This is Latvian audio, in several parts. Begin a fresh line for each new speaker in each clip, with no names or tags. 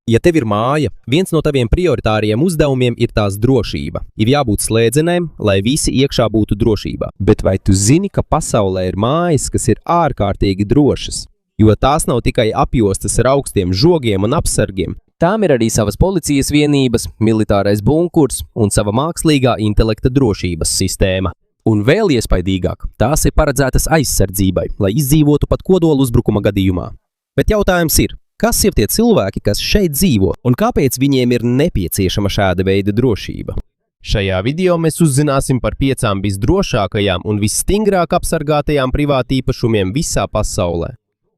Ja tev ir māja, viens no taviem prioritāriem uzdevumiem ir tās drošība. Ir jābūt slēdzenēm, lai visi iekšā būtu drošībā. Bet vai tu zini, ka pasaulē ir mājas, kas ir ārkārtīgi drošas? Jo tās nav tikai apjostas ar augstiem žogiem un apsargiem. Tām ir arī savas policijas vienības, militārais bunkurs un sava mākslīgā intelekta drošības sistēma. Un vēl iespaidīgāk, tās ir paredzētas aizsardzībai, lai izdzīvotu pat kodola uzbrukuma gadījumā. Bet jautājums ir, kas ir tie cilvēki, kas šeit dzīvo, un kāpēc viņiem ir nepieciešama šāda veida drošība? Šajā video mēs uzzināsim par 5 visdrošākajām un visstingrāk apsargātajām privātīpašumiem visā pasaulē.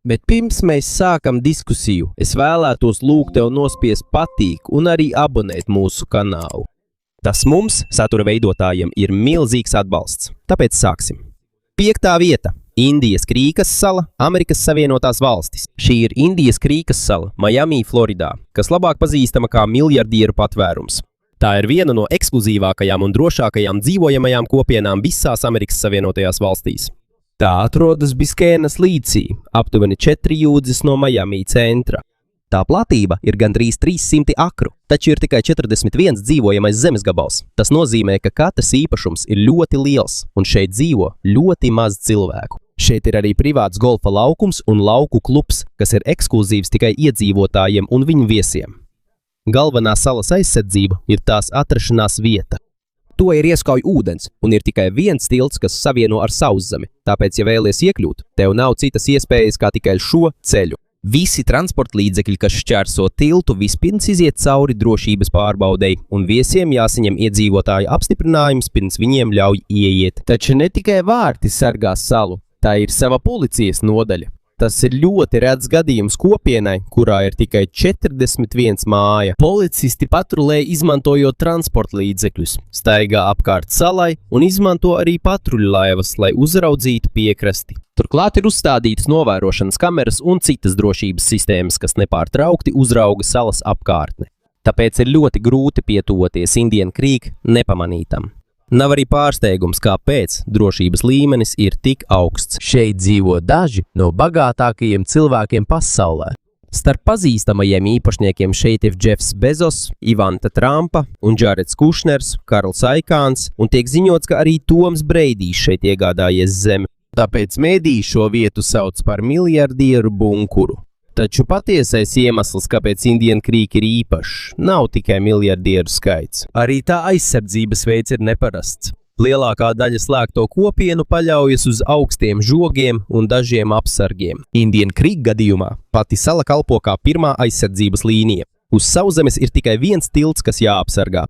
Bet pirms mēs sākam diskusiju, es vēlētos lūgt tev nospiest patīk un arī abonēt mūsu kanālu. Tas mums, satura veidotājiem, ir milzīgs atbalsts, tāpēc sāksim. 5. vieta. Indijas Krīkas sala, Amerikas Savienotās valstis. Šī ir Indijas Krīkas sala, Miami, Floridā, kas labāk pazīstama kā miljardieru patvērums. Tā ir viena no ekskluzīvākajām un drošākajām dzīvojamajām kopienām visās Amerikas Savienotajās valstīs. Tā atrodas Biskēnas līcī, aptuveni 4 jūdzes no Miami centra. Tā platība ir gandrīz 300 akru, taču ir tikai 41 dzīvojamais zemes gabals. Tas nozīmē, ka katrs īpašums ir ļoti liels, un šeit dzīvo ļoti maz cilvēku. Šeit ir arī privāts golfa laukums un lauku klubs, kas ir ekskluzīvs tikai iedzīvotājiem un viņu viesiem. Galvenā salas aizsardzība ir tās atrašanās vieta. To ir ieskauj ūdens, un ir tikai viens tilts, kas savieno ar sauszemi, tāpēc, ja vēlies iekļūt, tev nav citas iespējas kā tikai šo ceļu. Visi transporta līdzekļi, kas šķērso tiltu, vispirms iziet cauri drošības pārbaudei, un viesiem jāsaņem iedzīvotāju apstiprinājums, pirms viņiem ļauj ieiet. Taču ne tikai vārti sargā salu, tā ir sava policijas nodaļa. Tas ir ļoti rets gadījums kopienai, kurā ir tikai 41 māja. Policisti patrulē izmantojot transporta līdzekļus, staigā apkārt salai un izmanto arī patruļlaivas, lai uzraudzītu piekrasti. Turklāt ir uzstādītas novērošanas kameras un citas drošības sistēmas, kas nepārtraukti uzrauga salas apkārtni. Tāpēc ir ļoti grūti pietuvoties Indian Creek nepamanītam. Nav arī pārsteigums, kāpēc drošības līmenis ir tik augsts. Šeit dzīvo daži no bagātākajiem cilvēkiem pasaulē. Starp pazīstamajiem īpašniekiem šeit ir Jeffs Bezos, Ivanta Trumpa un Jareds Kušners, Karls Aikāns, un tiek ziņots, ka arī Toms Breidijs šeit iegādājies zemi. Tāpēc mēdī šo vietu sauc par miljardieru bunkuru. Taču patiesais iemesls, kāpēc Indian Creek ir īpašs, nav tikai miljardieru skaits. Arī tā aizsardzības veids ir neparasts. Lielākā daļa slēgto kopienu paļaujas uz augstiem žogiem un dažiem apsargiem. Indian Creek gadījumā pati sala kalpo kā pirmā aizsardzības līnija. Uz sauszemes ir tikai viens tilts, kas jāapsargā.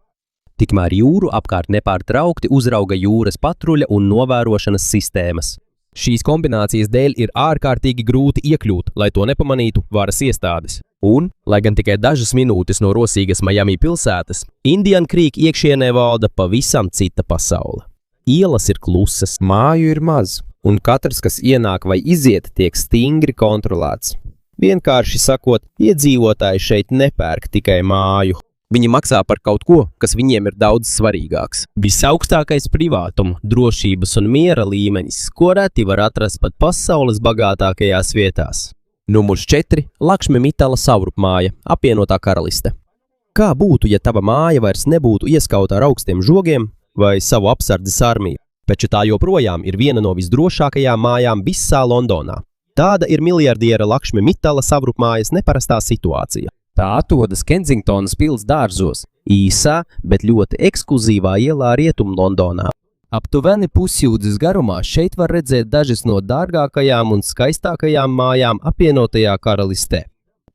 Tikmēr jūru apkārt nepārtraukti uzrauga jūras patruļa un novērošanas sistēmas. Šīs kombinācijas dēļ ir ārkārtīgi grūti iekļūt, lai to nepamanītu varas iestādes. Un, lai gan tikai dažas minūtes no rosīgas Miami pilsētas, Indian Creek iekšienē valda pavisam cita pasaule. Ielas ir klusas, māju ir maz, un katrs, kas ienāk vai iziet, tiek stingri kontrolēts. Vienkārši sakot, iedzīvotāji šeit nepērk tikai māju. Viņi maksā par kaut ko, kas viņiem ir daudz svarīgāks. Visaugstākais privātuma, drošības un miera līmenis, ko reti var atrast pat pasaules bagātākajās vietās. Numurs 4. Lakšmi Mitala savrupmāja, apvienotā karaliste. Kā būtu, ja tava māja vairs nebūtu ieskauta ar augstiem žogiem vai savu apsardzes armiju? Taču tā joprojām ir viena no visdrošākajām mājām visā Londonā. Tāda ir miljardiera Lakšmi Mitala savrupmājas neparastā situācija. Tā atrodas Kensingtonas pils dārzos, īsā, bet ļoti ekskluzīvā ielā Rietum Londonā. Aptuveni pusjūdzes garumā šeit var redzēt dažas no dārgākajām un skaistākajām mājām apvienotajā karalistē.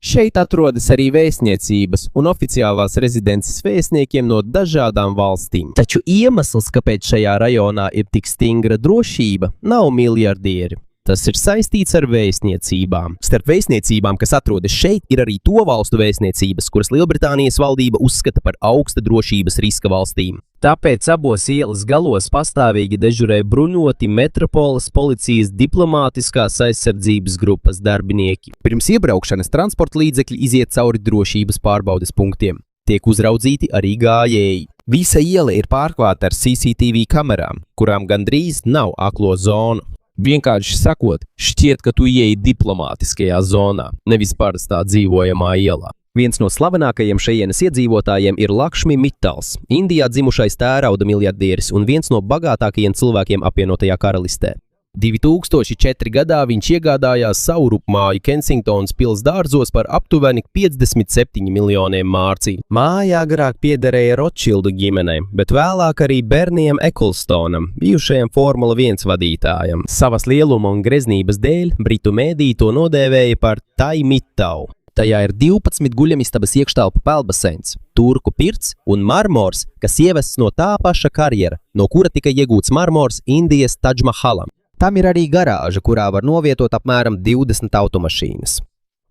Šeit atrodas arī vēstniecības un oficiālās rezidences vēstniekiem no dažādām valstīm. Taču iemesls, kāpēc šajā rajonā ir tik stingra drošība, nav miljardieri. Tas ir saistīts ar vēstniecībām. Starp vēstniecībām, kas atrodas šeit, ir arī to valstu vēstniecības, kuras Lielbritānijas valdība uzskata par augsta drošības riska valstīm. Tāpēc abos ielas galos pastāvīgi dežurē bruņoti Metropoles policijas diplomātiskās aizsardzības grupas darbinieki. Pirms iebraukšanas transporta līdzekļi iziet cauri drošības pārbaudes punktiem. Tiek uzraudzīti arī gājēji. Visa iela ir pārklāta ar CCTV kamerām, kurām gandrīz nav aklo zonu. Vienkārši sakot, šķiet, ka tu ieeji diplomātiskajā zonā, nevis parastā dzīvojamā ielā. Viens no slavenākajiem šejienes iedzīvotājiem ir Lakšmi Mittals, Indijā dzimušais tērauda miljardieris un viens no bagātākajiem cilvēkiem apvienotajā karalistē. 2004. gadā viņš iegādājās savu rupmāju Kensingtonas pils dārzos par aptuveni 57 miljoniem mārciņu. Māja agrāk piederēja Rothschildu ģimenei, bet vēlāk arī Bernijam Ecclestonam, bijušajam Formula 1 vadītājam. Savas lieluma un greznības dēļ britu mēdīji to nodēvēja par Tai Mittau. Tajā ir 12 guļamistabas iekštelpu peldbaseins, turku pirts un marmors, kas ievests no tā paša karjera, no kura tika iegūts marmors Indijas Taj Mahalam. Tam ir arī garāža, kurā var novietot apmēram 20 automašīnas.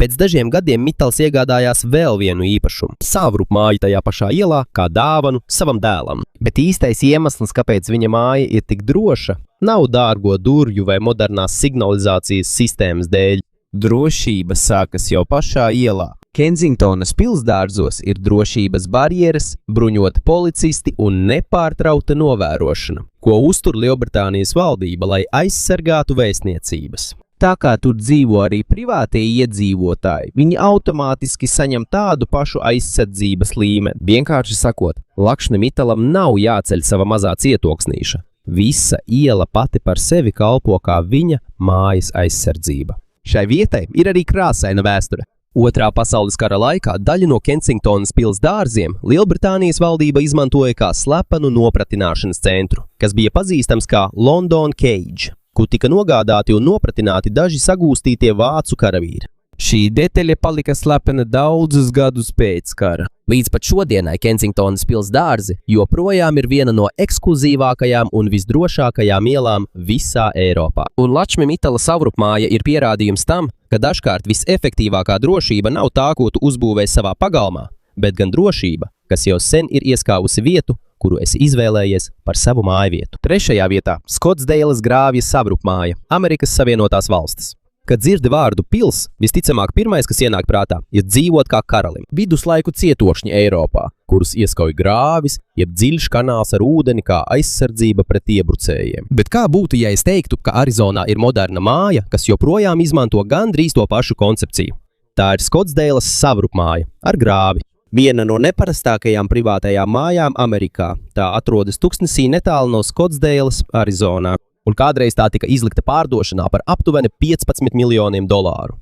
Pēc dažiem gadiem Mittals iegādājās vēl vienu īpašumu, savu rupmāju tajā pašā ielā, kā dāvanu savam dēlam. Bet īstais iemesls, kāpēc viņa māja ir tik droša, nav dārgo durvju vai modernās signalizācijas sistēmas dēļ. Drošība sākas jau pašā ielā. Kensingtonas pilsdārzos ir drošības barjeras, bruņoti policisti un nepārtrauta novērošana, ko uztur Lielbritānijas valdība, lai aizsargātu vēstniecības. Tā kā tur dzīvo arī privātie iedzīvotāji, viņi automātiski saņem tādu pašu aizsardzības līmeni. Vienkārši sakot, Lakšmi Mittalam nav jāceļ sava mazā cietoksnīša. Visa iela pati par sevi kalpo kā viņa mājas aizsardzība. Šai vietai ir arī krāsaina vēsture. Otrā pasaules kara laikā daļu no Kensingtonas pils dārziem Lielbritānijas valdība izmantoja kā slepenu nopratināšanas centru, kas bija pazīstams kā London Cage, kur tika nogādāti un nopratināti daži sagūstītie vācu karavīri. Šī detaļa palika slepena daudzus gadus pēc kara. Līdz pat šodienai Kensingtonas pils dārzi joprojām ir viena no ekskluzīvākajām un visdrošākajām ielām visā Eiropā. Un Lakšmi Mittala savrupmāja ir pierādījums tam, ka dažkārt visefektīvākā drošība nav tā, ko tu uzbūvē savā pagalmā, bet gan drošība, kas jau sen ir ieskāvusi vietu, kuru esi izvēlējies par savu mājvietu. Trešajā vietā – Skotsdeilas grāvja savrupmāja, Amerikas Savienotās valstis. Kad dzirdi vārdu pils, visticamāk pirmais, kas ienāk prātā, ir dzīvot kā karalim. Viduslaiku cietokšņi Eiropā, kurus ieskauj grāvis, jeb dziļš kanāls ar ūdeni kā aizsardzība pret iebrucējiem. Bet kā būtu, ja es teiktu, ka Arizonā ir moderna māja, kas joprojām izmanto gandrīz to pašu koncepciju? Tā ir Skotsdeilas savrupmāja ar grāvi. Viena no neparastākajām privātajām mājām Amerikā. Tā atrodas tuksnesī netālu no Skotsdeilas, Arizonā. Un kādreiz tā tika izlikta pārdošanā par aptuveni 15 miljoniem dolāru.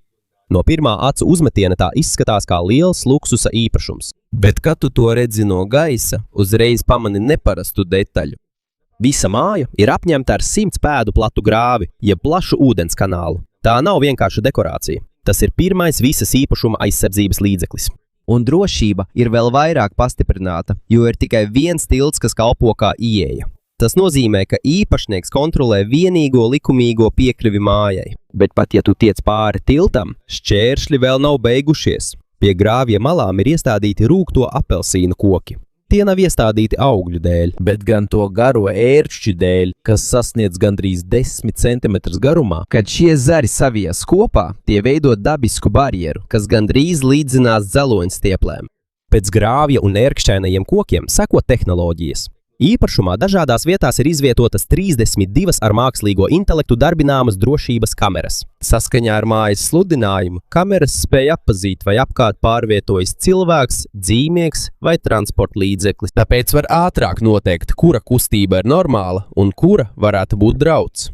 No pirmā acu uzmetiena tā izskatās kā liels luksusa īpašums. Bet, kad tu to redzi no gaisa, uzreiz pamani neparastu detaļu. Visa māja ir apņemta ar 100 pēdu platu grāvi, jeb plašu ūdens kanālu. Tā nav vienkārša dekorācija. Tas ir pirmais visas īpašuma aizsardzības līdzeklis. Un drošība ir vēl vairāk pastiprināta, jo ir tikai viens tilts, kas kalpo kā ieeja. Tas nozīmē, ka īpašnieks kontrolē vienīgo likumīgo piekļuvi mājai. Bet pat ja tu tiec pāri tiltam, šķēršļi vēl nav beigušies. Pie grāvja malām ir iestādīti rūkto apelsīnu koki. Tie nav iestādīti augļu dēļ, bet gan to garo ērkšķu dēļ, kas sasniedz gandrīz 10 cm garumā. Kad šie zari savies kopā, tie veido dabisku barjeru, kas gandrīz līdzinās dzeloņstieplēm. Pēc grāvja un ērkšķainajiem kokiem seko tehnoloģijas. Īpašumā dažādās vietās ir izvietotas 32 ar mākslīgo intelektu darbināmas drošības kameras. Saskaņā ar mājas sludinājumu, kameras spēj atpazīt, vai apkārt pārvietojas cilvēks, dzīvnieks vai transporta līdzeklis. Tāpēc var ātrāk noteikt, kura kustība ir normāla un kura varētu būt drauds.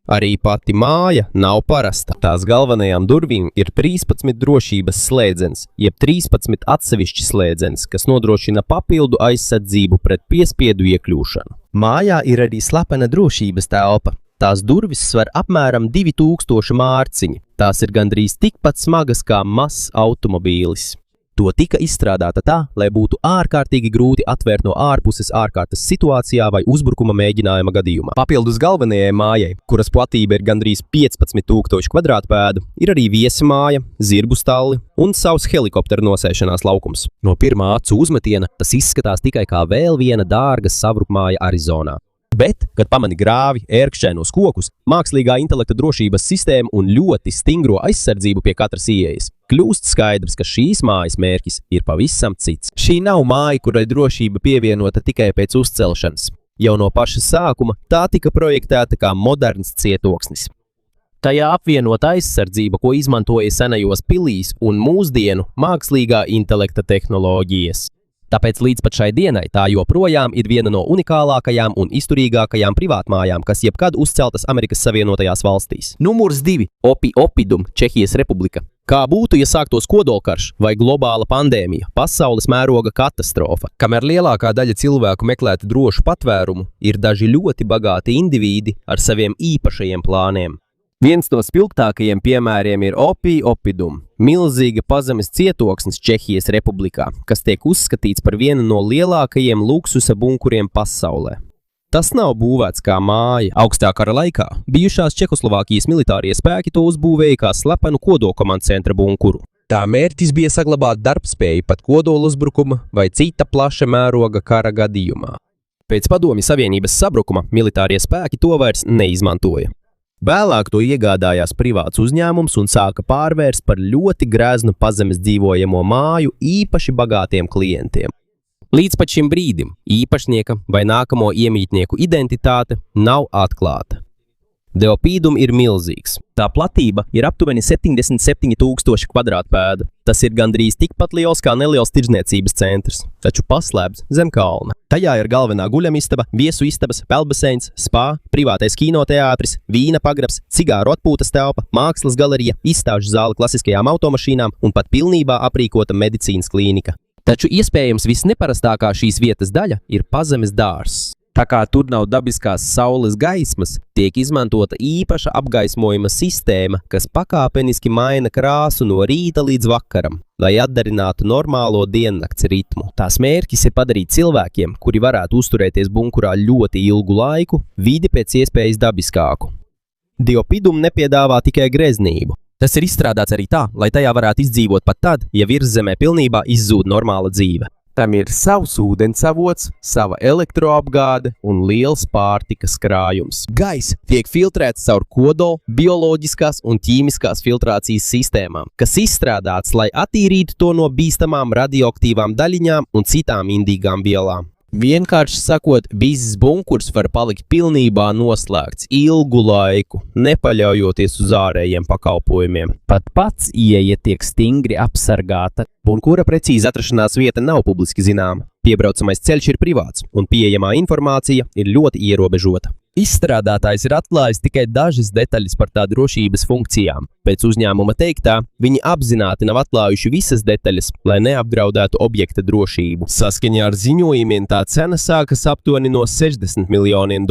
Arī pati māja nav parasta. Tās galvenajām durvīm ir 13 drošības slēdzens, jeb 13 atsevišķi slēdzens, kas nodrošina papildu aizsardzību pret piespiedu iekļūšanu. Mājā ir arī slepena drošības telpa. Tās durvis sver apmēram 2000 mārciņu. Tās ir gandrīz tikpat smagas kā mazs automobīlis. To tika izstrādāta tā, lai būtu ārkārtīgi grūti atvērt no ārpuses ārkārtas situācijā vai uzbrukuma mēģinājuma gadījumā. Papildus galvenajai mājai, kuras platība ir gandrīz 15,000 kvadrātpēdu, ir arī viesimāja, zirgu stalli un savs helikopteru nosēšanās laukums. No pirmā acu uzmetiena tas izskatās tikai kā vēl viena dārga savrupmāja Arizonā. Bet, kad pamani grāvi, ērkšķainos kokus, mākslīgā intelekta drošības sistēmu un ļoti stingro aizsardzību pie katras ieejas, kļūst skaidrs, ka šīs mājas mērķis ir pavisam cits. Šī nav māja, kurai drošība pievienota tikai pēc uzcelšanas. Jau no paša sākuma tā tika projektēta kā moderns cietoksnis. Tajā apvienota aizsardzība, ko izmantoja senajos pilīs un mūsdienu mākslīgā intelekta tehnoloģijas. Tāpēc līdz pat šai dienai tā joprojām ir viena no unikālākajām un izturīgākajām privātmājām, kas jebkad uzceltas Amerikas Savienotajās valstīs. Numurs 2. Oppidum, Čehijas Republika. Kā būtu, ja sāktos kodolkarš vai globāla pandēmija, pasaules mēroga katastrofa? Kamēr lielākā daļa cilvēku meklētu drošu patvērumu, ir daži ļoti bagāti indivīdi ar saviem īpašajiem plāniem. Viens no spilgtākajiem piemēriem ir Oppidum, milzīga pazemes cietoksnis Čehijas Republikā, kas tiek uzskatīts par vienu no lielākajiem luksusa bunkuriem pasaulē. Tas nav būvēts kā māja. Augstā kara laikā bijušās Čehoslovākijas militārie spēki to uzbūvēja kā slepenu kodolkomandcentra bunkuru. Tā mērķis bija saglabāt darbspēju pat kodola uzbrukuma vai cita plaša mēroga kara gadījumā. Pēc Padomju Savienības sabrukuma militārie spēki to vairs neizmantoja. Vēlāk to iegādājās privāts uzņēmums un sāka pārvērst par ļoti greznu pazemes dzīvojamo māju īpaši bagātiem klientiem. Līdz pat šim brīdim īpašnieka vai nākamo iemītnieku identitāte nav atklāta. Oppidum ir milzīgs. Tā platība ir aptuveni 77,000 kvadrātpēda. Tas ir gandrīz tikpat liels kā neliels tirdzniecības centrs, taču paslēpts zem kalna. Tajā ir galvenā guļamistaba, viesu istabas, peldbaseins, spā, privātais kinoteātris, vīna pagrabs, cigāru atpūtas telpa, mākslas galerija, izstāžu zāle klasiskajām automašīnām un pat pilnībā aprīkota medicīnas klīnika. Taču iespējams visneparastākā šīs vietas daļa ir pazemes dārzs. Tā kā tur nav dabiskās saules gaismas, tiek izmantota īpaša apgaismojuma sistēma, kas pakāpeniski maina krāsu no rīta līdz vakaram, lai atdarinātu normālo diennakts ritmu. Tās mērķis ir padarīt cilvēkiem, kuri varētu uzturēties bunkurā ļoti ilgu laiku, vidi pēc iespējas dabiskāku. Oppidum nepiedāvā tikai greznību. Tas ir izstrādāts arī tā, lai tajā varētu izdzīvot pat tad, ja virszemē pilnībā izzūd normāla dzīve. Tam ir savs ūdensavots, sava elektroapgāde un liels pārtikas krājums. Gaiss tiek filtrēts caur kodola, bioloģiskās un ķīmiskās filtrācijas sistēmām, kas izstrādāts, lai attīrītu to no bīstamām radioaktīvām daļiņām un citām indīgām vielām. Vienkārši sakot, bizes bunkurs var palikt pilnībā noslēgts ilgu laiku, nepaļaujoties uz ārējiem pakalpojumiem. Pat pats ieeja tiek stingri apsargāta. Bunkura precīza atrašanās vieta nav publiski zināma. Piebraucamais ceļš ir privāts, un pieejamā informācija ir ļoti ierobežota. Izstrādātājs ir atklājis tikai dažas detaļas par tā drošības funkcijām. Pēc uzņēmuma teiktā, viņi apzināti nav atklājuši visas detaļas, lai neapdraudētu objekta drošību. Saskaņā ar ziņojumiem tā cena sākas aptuveni no $60 miljoniem.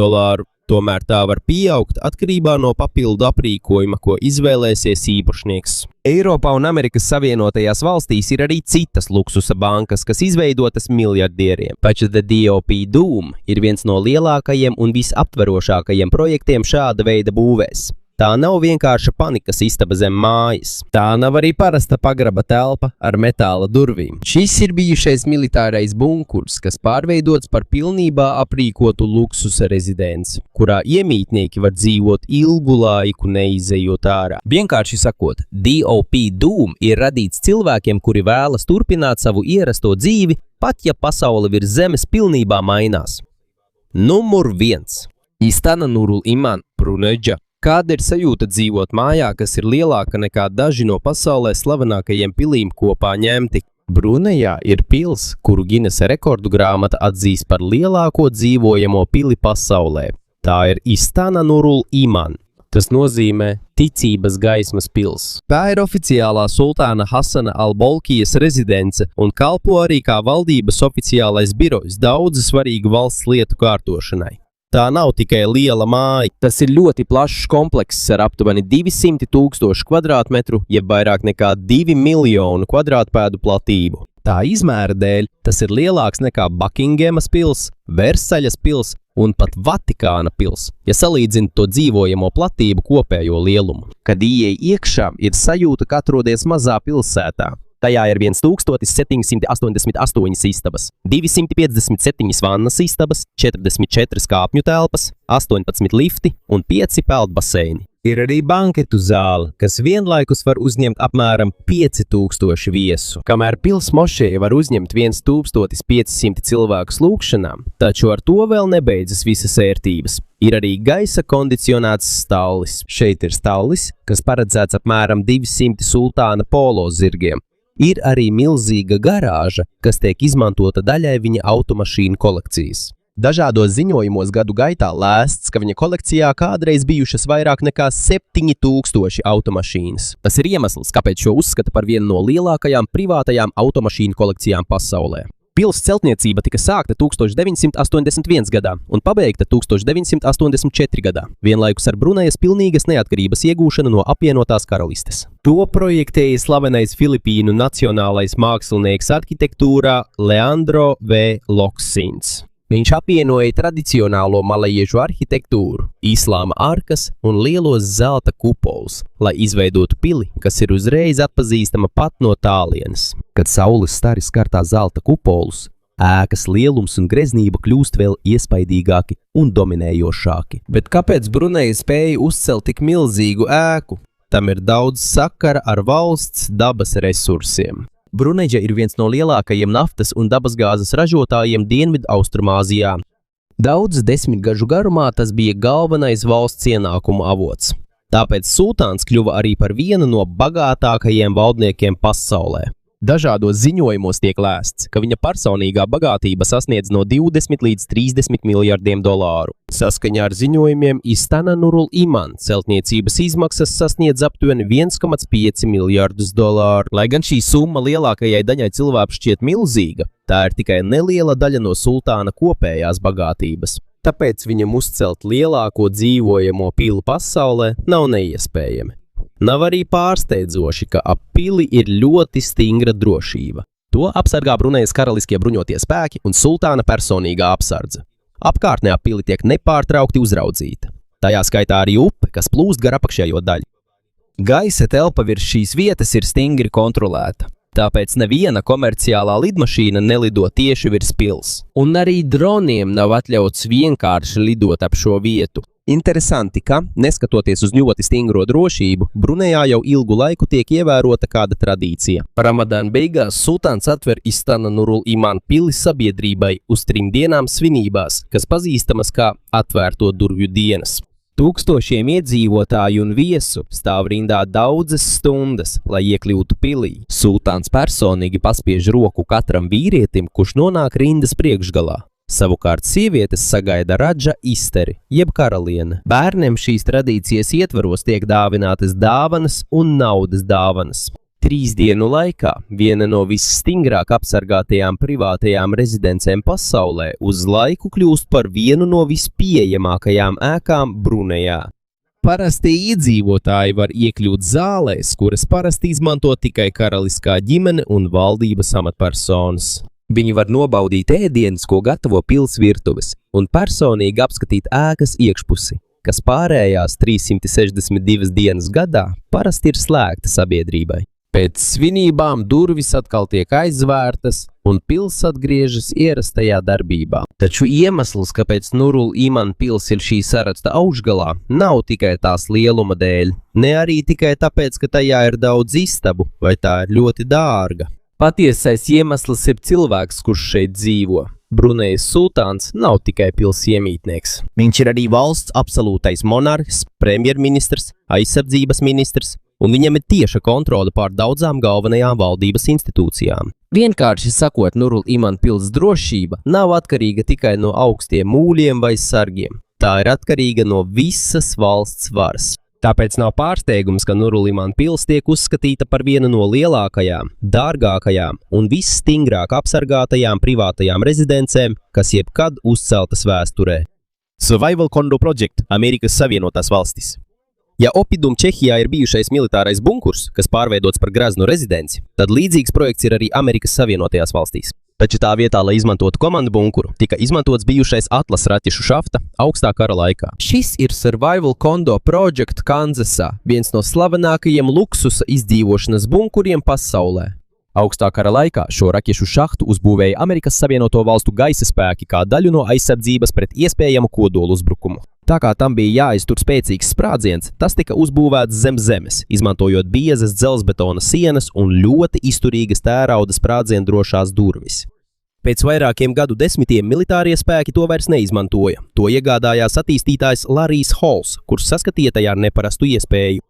Tomēr tā var pieaugt atkarībā no papildu aprīkojuma, ko izvēlēsies īpašnieks. Eiropā un Amerikas Savienotajās valstīs ir arī citas luksusa bankas, kas izveidotas miljardieriem. Taču Oppidum ir viens no lielākajiem un visaptverošākajiem projektiem šāda veida būvēs. Tā nav vienkārša panikas istaba zem mājas. Tā nav arī parasta pagraba telpa ar metāla durvīm. Šis ir bijušais militārais bunkurs, kas pārveidots par pilnībā aprīkotu luksusa rezidenci, kurā iemītnieki var dzīvot ilgu laiku neizejot ārā. Vienkārši sakot, Oppidum ir radīts cilvēkiem, kuri vēlas turpināt savu ierasto dzīvi, pat ja pasaule virs zemes pilnībā mainās. Numur 1. Istana Nurul Iman, Bruneģa. Kāda ir sajūta dzīvot mājā, kas ir lielāka nekā daži no pasaulē slavenākajiem pilīm kopā ņemti? Brunejā ir pils, kuru Ginesa rekordu grāmata atzīst par lielāko dzīvojamo pili pasaulē. Tā ir Istana Nurul Iman. Tas nozīmē ticības gaismas pils. Tā ir oficiālā sultāna Hasana al-Bolkijas rezidence un kalpo arī kā valdības oficiālais birojs daudzu svarīgu valsts lietu kārtošanai. Tā nav tikai liela māja, tas ir ļoti plašs komplekss ar aptuveni 200,000 kvadrātmetru, jeb vairāk nekā 2 miljonu kvadrātpēdu platību. Tā izmēra dēļ tas ir lielāks nekā Buckingemas pils, Versaļas pils un pat Vatikāna pils, ja salīdzina to dzīvojamo platību kopējo lielumu. Kad ieej iekšā, ir sajūta, ka atrodies mazā pilsētā. Tajā ir 1788 istabas, 257 vannas istabas, 44 kāpņu telpas, 18 lifti un 5 peldbaseini. Ir arī banketu zāle, kas vienlaikus var uzņemt apmēram 5000 viesu. Kamēr pils mošeja var uzņemt 1500 cilvēku lūgšanām, taču ar to vēl nebeidzas visas ērtības. Ir arī gaisa kondicionēts stallis. Šeit ir stallis, kas paredzēts apmēram 200 sultāna polo zirgiem. Ir arī milzīga garāža, kas tiek izmantota daļai viņa automašīnu kolekcijas. Dažādos ziņojumos gadu gaitā lēsts, ka viņa kolekcijā kādreiz bijušas vairāk nekā 7000 automašīnas. Tas ir iemesls, kāpēc šo uzskata par vienu no lielākajām privātajām automašīnu kolekcijām pasaulē. Pils celtniecība tika sākta 1981. gadā un pabeigta 1984. gadā, vienlaikus ar Brunejas pilnīgas neatkarības iegūšanu no apvienotās karalistes. To projektēja slavenais Filipīnu nacionālais mākslinieks arhitektūrā Leandro V. Loksins. Viņš apvienoja tradicionālo malajiešu arhitektūru, islāma arkas un lielos zelta kupolus, lai izveidotu pili, kas ir uzreiz atpazīstama pat no tālienes. Kad saules stari skartā zelta kupolus, ēkas lielums un greznība kļūst vēl iespaidīgāki un dominējošāki. Bet kāpēc Bruneja spēja uzcelt tik milzīgu ēku? Tam ir daudz sakara ar valsts dabas resursiem. Bruneja ir viens no lielākajiem naftas un dabasgāzes ražotājiem Dienvidu Austrumāzijā. Daudz desmitgažu garumā tas bija galvenais valsts ienākumu avots. Tāpēc sultāns kļuva arī par vienu no bagātākajiem valdniekiem pasaulē. Dažādos ziņojumos tiek lēsts, ka viņa personīgā bagātība sasniedz no 20 līdz 30 miljardiem dolāru. Saskaņā ar ziņojumiem Istana Nurul Iman celtniecības izmaksas sasniedz aptuveni 1,5 miljardus dolāru. Lai gan šī summa lielākajai daļai cilvēku šķiet milzīga, tā ir tikai neliela daļa no sultāna kopējās bagātības. Tāpēc viņam uzcelt lielāko dzīvojamo pili pasaulē nav neiespējami. Nav arī pārsteidzoši, ka ap pili ir ļoti stingra drošība. To apsargā Brunejas karaliskie bruņotie spēki un sultāna personīgā apsardze. Apkārtnē ap pili tiek nepārtraukti uzraudzīta. Tajā skaitā arī upe, kas plūst gar apakšējo daļu. Gaisa telpa virs šīs vietas ir stingri kontrolēta. Tāpēc neviena komerciālā lidmašīna nelido tieši virs pils. Un arī droniem nav atļauts vienkārši lidot ap šo vietu. Interesanti, ka, neskatoties uz ļoti stingro drošību, Brunejā jau ilgu laiku tiek ievērota kāda tradīcija. Ramadāna beigās sultāns atver Istana Nurul Iman pili sabiedrībai uz 3 dienām svinībās, kas pazīstamas kā atvērto durvju dienas. Tūkstošiem iedzīvotāju un viesu stāv rindā daudzas stundas, lai iekļūtu pilī. Sultāns personīgi paspiež roku katram vīrietim, kurš nonāk rindas priekšgalā. Savukārt sievietes sagaida radža isteri, jeb karaliene. Bērniem šīs tradīcijas ietvaros tiek dāvinātas dāvanas un naudas dāvanas. 3 dienu laikā viena no visstingrāk apsargātajām privātajām rezidencēm pasaulē uz laiku kļūst par vienu no vispieejamākajām ēkām Brunejā. Parasti iedzīvotāji var iekļūt zālēs, kuras parasti izmanto tikai karaliskā ģimene un valdības amatpersonas. Viņi var nobaudīt ēdienus, ko gatavo pils virtuves, un personīgi apskatīt ēkas iekšpusi, kas pārējās 362 dienas gadā parasti ir slēgta sabiedrībai. Pēc svinībām durvis atkal tiek aizvērtas, un pils atgriežas ierastajā darbībā. Taču iemesls, kāpēc Nurul Iman pils ir šī saraksta augšgalā, nav tikai tās lieluma dēļ, ne arī tikai tāpēc, ka tajā ir daudz istabu, vai tā ir ļoti dārga. Patiesais iemesls ir cilvēks, kurš šeit dzīvo. Brunejas sultāns nav tikai pils iemītnieks. Viņš ir arī valsts absolūtais monarhs, premjerministrs, aizsardzības ministrs, un viņam ir tieša kontrole pār daudzām galvenajām valdības institūcijām. Vienkārši sakot, Nurul Iman pils drošība nav atkarīga tikai no augstiem mūļiem vai sargiem. Tā ir atkarīga no visas valsts varas. Tāpēc nav pārsteigums, ka Nurul Iman pils tiek uzskatīta par vienu no lielākajām, dārgākajām un visstingrāk apsargātajām privātajām rezidencēm, kas jebkad uzceltas vēsturē. Survival Condo Project, Amerikas Savienotās valstis. Ja Opidum Čehijā ir bijušais militārais bunkurs, kas pārveidots par graznu rezidenci, tad līdzīgs projekts ir arī Amerikas Savienotajās valstīs. Taču tā vietā, lai izmantotu komandu bunkuru, tika izmantots bijušais Atlas raķešu šafta augstā kara laikā. Šis ir Survival Condo Project Kanzasā, viens no slavenākajiem luksusa izdzīvošanas bunkuriem pasaulē. Augstā kara laikā šo raķešu šahtu uzbūvēja Amerikas Savienoto Valstu gaisa spēki kā daļu no aizsardzības pret iespējamu kodolu uzbrukumu. Tā kā tam bija jāiztur spēcīgs sprādziens, tas tika uzbūvēts zem zemes, izmantojot biezas dzelzbetona sienas un ļoti izturīgas tērauda sprādziendrošās durvis. Pēc vairākiem gadu desmitiem militārie spēki to vairs neizmantoja. To iegādājās attīstītājs Larijs Halls, kurš saskatīja tajā neparastu iespēju.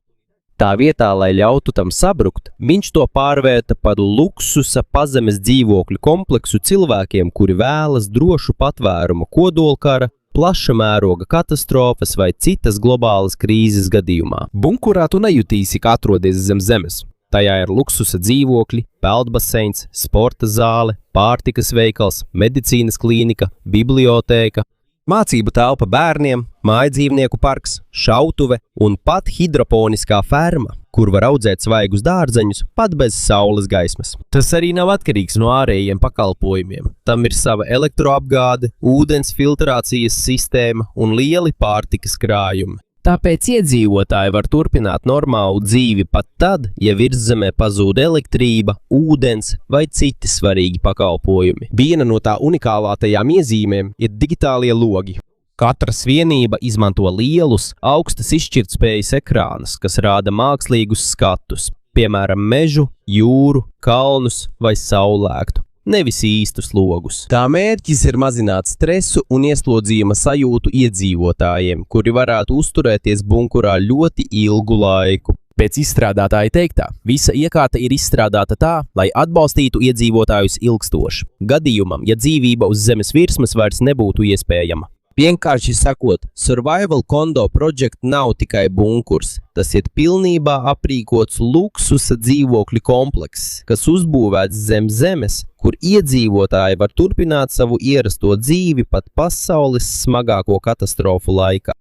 Tā vietā, lai ļautu tam sabrukt, viņš to pārvērta par luksusa pazemes dzīvokļu kompleksu cilvēkiem, kuri vēlas drošu patvērumu kodolkara, plaša mēroga katastrofas vai citas globālas krīzes gadījumā. Bunkurā tu nejutīsi, kā atrodies zem zemes. Tajā ir luksusa dzīvokļi, peldbaseins, sporta zāle, pārtikas veikals, medicīnas klīnika, bibliotēka, mācību telpa bērniem, mājdzīvnieku parks, šautuve un pat hidroponiskā ferma, kur var audzēt svaigus dārzeņus pat bez saules gaismas. Tas arī nav atkarīgs no ārējiem pakalpojumiem. Tam ir sava elektroapgāde, ūdens filtrācijas sistēma un lieli pārtikas krājumi. Tāpēc iedzīvotāji var turpināt normālu dzīvi pat tad, ja virszemē pazūd elektrība, ūdens vai citi svarīgi pakalpojumi. Viena no tā unikālākajām iezīmēm ir digitālie logi. Katra svienība izmanto lielus, augstas izšķirtspējas ekrānus, kas rāda mākslīgus skatus, piemēram, mežu, jūru, kalnus vai saulēktu. Nevis īstus logus. Tā mērķis ir mazināt stresu un ieslodzījuma sajūtu iedzīvotājiem, kuri varētu uzturēties bunkurā ļoti ilgu laiku. Pēc izstrādātāja teiktā, visa iekārta ir izstrādāta tā, lai atbalstītu iedzīvotājus ilgstoši. Gadījumam, ja dzīvība uz zemes virsmas vairs nebūtu iespējama. Vienkārši sakot, Survival Condo Project nav tikai bunkurs. Tas ir pilnībā aprīkots luksusa dzīvokļu komplekss, kas uzbūvēts zem zemes, kur iedzīvotāji var turpināt savu ierasto dzīvi pat pasaules smagāko katastrofu laikā.